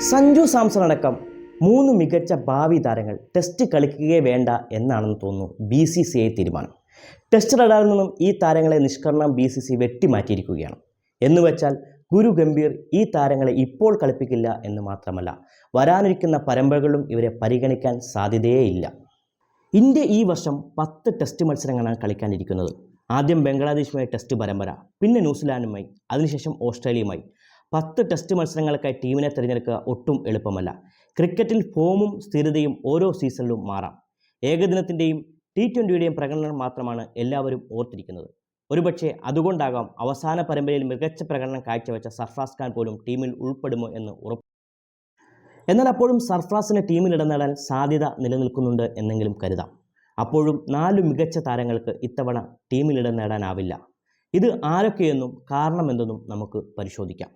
സഞ്ജു സാംസൺ അടക്കം 3 മികച്ച ഭാവി താരങ്ങൾ ടെസ്റ്റ് കളിക്കുകയേ വേണ്ട എന്നാണെന്ന് തോന്നുന്നു BCCI തീരുമാനം. ടെസ്റ്റ് റഡാറിൽ നിന്നും ഈ താരങ്ങളെ നിഷ്കരണം BCCI വെട്ടിമാറ്റിയിരിക്കുകയാണ്. എന്നുവെച്ചാൽ ഗുരു ഗംഭീർ ഈ താരങ്ങളെ ഇപ്പോൾ കളിപ്പിക്കില്ല എന്ന് മാത്രമല്ല, വരാനിരിക്കുന്ന പരമ്പരകളിലും ഇവരെ പരിഗണിക്കാൻ സാധ്യതയേയില്ല. ഇന്ത്യ ഈ വർഷം 10 ടെസ്റ്റ് മത്സരങ്ങളാണ് കളിക്കാനിരിക്കുന്നത്. ആദ്യം ബംഗ്ലാദേശുമായി ടെസ്റ്റ് പരമ്പര, പിന്നെ ന്യൂസിലാൻഡുമായി, അതിനുശേഷം ഓസ്ട്രേലിയയുമായി. 10 ടെസ്റ്റ് മത്സരങ്ങൾക്കായി ടീമിനെ തിരഞ്ഞെടുക്കുക ഒട്ടും എളുപ്പമല്ല. ക്രിക്കറ്റിൽ ഫോമും സ്ഥിരതയും ഓരോ സീസണിലും മാറാം. ഏകദിനത്തിൻ്റെയും T20യുടെയും പ്രകടനം മാത്രമാണ് എല്ലാവരും ഓർത്തിരിക്കുന്നത്. ഒരുപക്ഷെ അതുകൊണ്ടാകാം അവസാന പരമ്പരയിൽ മികച്ച പ്രകടനം കാഴ്ചവെച്ച സർഫ്രാസ് ഖാൻ പോലും ടീമിൽ ഉൾപ്പെടുമോ എന്ന് ഉറപ്പ്. എന്നാൽ അപ്പോഴും സർഫ്രാസിന് ടീമിൽ ഇടം നേടാൻ സാധ്യത നിലനിൽക്കുന്നുണ്ട് എന്നെങ്കിലും കരുതാം. അപ്പോഴും 4 മികച്ച താരങ്ങൾക്ക് ഇത്തവണ ടീമിൽ ഇടം നേടാനാവില്ല. ഇത് ആരൊക്കെയെന്നും കാരണമെന്തെന്നും നമുക്ക് പരിശോധിക്കാം.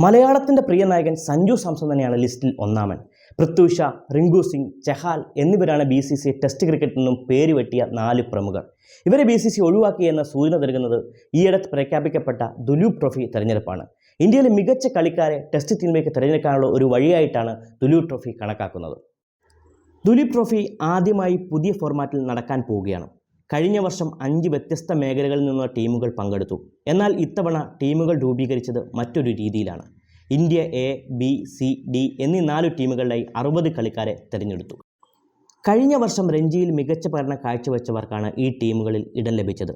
മലയാളത്തിൻ്റെ പ്രിയ നായകൻ സഞ്ജു സാംസൺ തന്നെയാണ് ലിസ്റ്റിൽ ഒന്നാമൻ. പൃഥ്വി ഷാ, റിങ്കു സിംഗ്, ചഹാൽ എന്നിവരാണ് BCCI ടെസ്റ്റ് ക്രിക്കറ്റിൽ നിന്നും പേരുവെട്ടിയ 4 പ്രമുഖർ. ഇവരെ BCCI ഒഴിവാക്കി എന്ന സൂചന നൽകുന്നത് ഈയിടെ പ്രഖ്യാപിക്കപ്പെട്ട ദുലീപ് ട്രോഫി തെരഞ്ഞെടുപ്പാണ്. ഇന്ത്യയിലെ മികച്ച കളിക്കാരെ ടെസ്റ്റ് ടീമിലേക്ക് തിരഞ്ഞെടുക്കാനുള്ള ഒരു വഴിയായിട്ടാണ് ദുലീപ് ട്രോഫി കണക്കാക്കുന്നത്. ദുലീപ് ട്രോഫി ആദ്യമായി പുതിയ ഫോർമാറ്റിൽ നടക്കാൻ പോവുകയാണ്. കഴിഞ്ഞ വർഷം 5 വ്യത്യസ്ത മേഖലകളിൽ നിന്നുള്ള ടീമുകൾ പങ്കെടുത്തു. എന്നാൽ ഇത്തവണ ടീമുകൾ രൂപീകരിച്ചത് മറ്റൊരു രീതിയിലാണ്. India A, B, C, D എന്നീ 4 ടീമുകളിലായി 60 കളിക്കാരെ തിരഞ്ഞെടുത്തു. കഴിഞ്ഞ വർഷം രഞ്ജിയിൽ മികച്ച പ്രകടനം കാഴ്ചവെച്ചവർക്കാണ് ഈ ടീമുകളിൽ ഇടം ലഭിച്ചത്.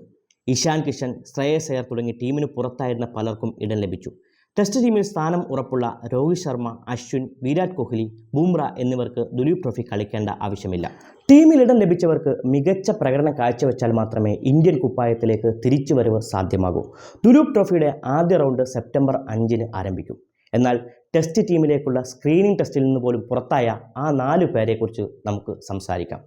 ഇഷാൻ കിഷൻ, ശ്രേയസ് അയ്യർ തുടങ്ങി ടീമിന് പുറത്തായിരുന്ന പലർക്കും ഇടം ലഭിച്ചു. ടെസ്റ്റ് ടീമിൽ സ്ഥാനം ഉറപ്പുള്ള രോഹിത് ശർമ്മ, അശ്വിൻ, വിരാട് കോഹ്ലി, ബുംറ എന്നിവർക്ക് ദുലീപ് ട്രോഫി കളിക്കേണ്ട ആവശ്യമില്ല. ടീമിൽ ഇടം ലഭിച്ചവർക്ക് മികച്ച പ്രകടനം കാഴ്ചവെച്ചാൽ മാത്രമേ ഇന്ത്യൻ കുപ്പായത്തിലേക്ക് തിരിച്ചുവരവ് സാധ്യമാകൂ. ദുലീപ് ട്രോഫിയുടെ ആദ്യ റൗണ്ട് സെപ്റ്റംബർ 5-ന് ആരംഭിക്കും. എന്നാൽ ടെസ്റ്റ് ടീമിലേക്കുള്ള സ്ക്രീനിംഗ് ടെസ്റ്റിൽ നിന്ന് പോലും പുറത്തായ ആ 4 പേരെക്കുറിച്ച് നമുക്ക് സംസാരിക്കാം.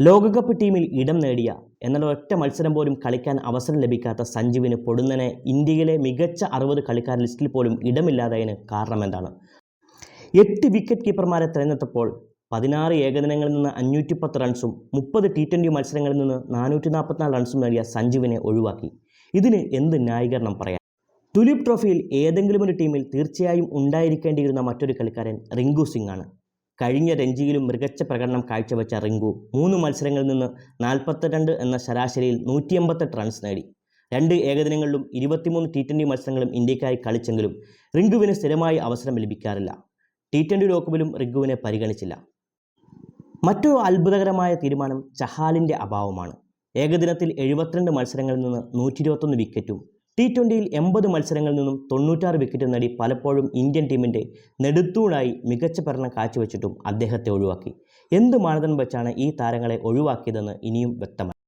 ലോകകപ്പ് ടീമിൽ ഇടം നേടിയ എന്നാൽ ഒറ്റ മത്സരം പോലും കളിക്കാൻ അവസരം ലഭിക്കാത്ത സഞ്ജുവിന് പൊടുന്നനെ ഇന്ത്യയിലെ മികച്ച 60 കളിക്കാർ ലിസ്റ്റിൽ പോലും ഇടമില്ലാതായതിന് കാരണമെന്താണ്? 8 വിക്കറ്റ് കീപ്പർമാരെ തിരഞ്ഞെടുത്തപ്പോൾ 16 ഏകദിനങ്ങളിൽ നിന്ന് 510 റൺസും 30 T20 മത്സരങ്ങളിൽ നിന്ന് 444 റൺസും നേടിയ സഞ്ജുവിനെ ഒഴിവാക്കി. ഇതിന് എന്ത് ന്യായീകരണം പറയാം? ദുലീപ് ട്രോഫിയിൽ ഏതെങ്കിലും ഒരു ടീമിൽ തീർച്ചയായും ഉണ്ടായിരിക്കേണ്ടിയിരുന്ന മറ്റൊരു കളിക്കാരൻ റിങ്കു സിംഗ് ആണ്. കഴിഞ്ഞ രഞ്ജിയിലും മികച്ച പ്രകടനം കാഴ്ചവെച്ച റിങ്കു 3 മത്സരങ്ങളിൽ നിന്ന് 42 എന്ന ശരാശരിയിൽ 188 റൺസ് നേടി. 2 ഏകദിനങ്ങളിലും 23 T20 മത്സരങ്ങളും ഇന്ത്യക്കായി കളിച്ചെങ്കിലും റിങ്കുവിന് സ്ഥിരമായി അവസരം ലഭിക്കാറില്ല. T20 ലോകകപ്പിലും റിങ്കുവിനെ പരിഗണിച്ചില്ല. മറ്റൊരു അത്ഭുതകരമായ തീരുമാനം ചഹാലിൻ്റെ അഭാവമാണ്. ഏകദിനത്തിൽ 72 മത്സരങ്ങളിൽ നിന്ന് 121 വിക്കറ്റും T20യിൽ 80 മത്സരങ്ങളിൽ നിന്നും 96 വിക്കറ്റും നേടി പലപ്പോഴും ഇന്ത്യൻ ടീമിൻ്റെ നെടുത്തൂണായി മികച്ച പ്രകടനം കാഴ്ചവെച്ചിട്ടും അദ്ദേഹത്തെ ഒഴിവാക്കി. എന്ത് മാനദണ്ഡം വെച്ചാണ് ഈ താരങ്ങളെ ഒഴിവാക്കിയതെന്ന് ഇനിയും വ്യക്തമല്ല.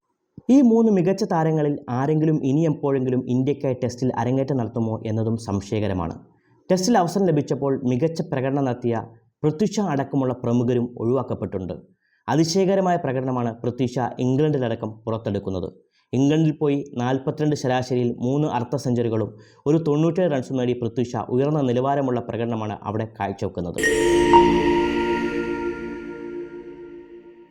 ഈ 3 മികച്ച താരങ്ങളിൽ ആരെങ്കിലും ഇനി എപ്പോഴെങ്കിലും ഇന്ത്യക്കായി ടെസ്റ്റിൽ അരങ്ങേറ്റം നടത്തുമോ എന്നതും സംശയകരമാണ്. ടെസ്റ്റിൽ അവസരം ലഭിച്ചപ്പോൾ മികച്ച പ്രകടനം നടത്തിയ പൃഥ്വി ഷാ അടക്കമുള്ള പ്രമുഖരും ഒഴിവാക്കപ്പെട്ടിട്ടുണ്ട്. അതിശയകരമായ പ്രകടനമാണ് പൃഥ്വി ഷാ ഇംഗ്ലണ്ടിലടക്കം പുറത്തെടുക്കുന്നത്. ഇംഗ്ലണ്ടിൽ പോയി 42 ശരാശരിയിൽ 3 അർദ്ധ സെഞ്ചുറികളും ഒരു 97 റൺസും നേടി പൃഥ്വി ഷാ ഉയർന്ന നിലവാരമുള്ള പ്രകടനമാണ് അവിടെ കാഴ്ചവെക്കുന്നത്.